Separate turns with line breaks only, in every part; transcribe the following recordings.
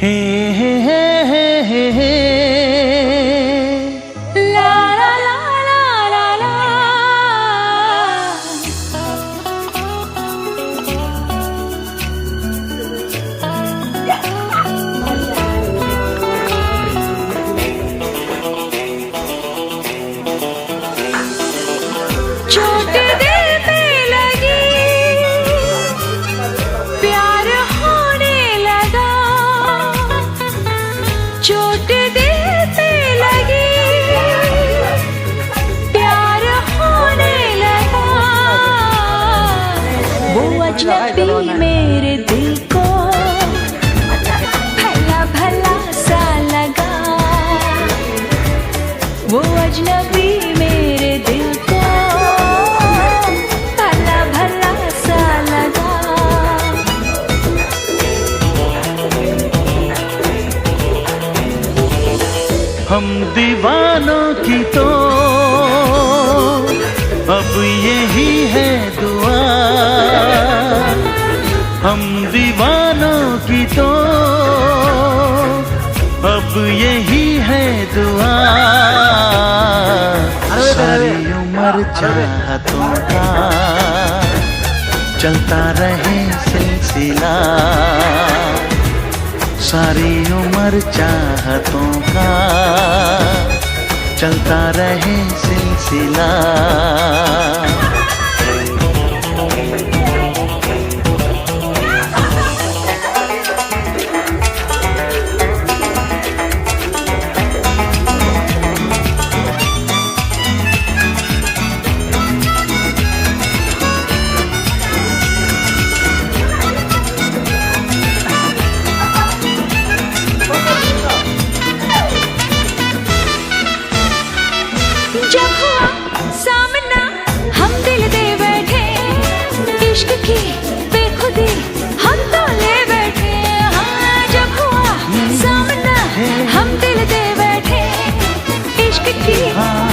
हे हे हे हे हे हे
ला ला ला ला ला ला। चोट दिल पे लगी, प्यार होने लगा। चोट दिल पे लगी, प्यार होने लगा। वो अजनबी मेरे दिल को भला भला सा लगा। वो अजनबी मेरे दिल को भला भला सा लगा।
हम दीवानों की तो अब यही है दुआ। हम दीवानों की तो अब यही है दुआ। सारी उम्र चाहतों का चलता रहे सिलसिला। सारी उम्र चाहतों का चलता रहे सिलसिला।
जब हुआ सामना हम दिल दे बैठे, इश्क की बेखुदी हम तो ले बैठे। हाँ, जब हुआ सामना हम दिल दे बैठे, इश्क की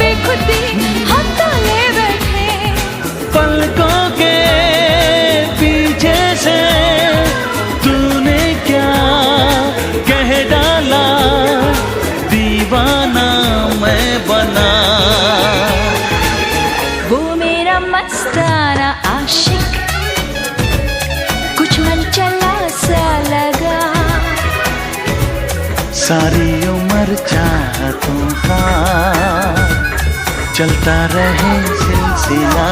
बेखुदी हम तो ले बैठे।
पलकों के पीछे से तूने क्या कह डाला, दीवाना मैं बना।
वो मेरा मस्ताना आशिक कुछ मन चला सा लगा।
सारी उम्र चाहतों का चलता रहे सिलसिला।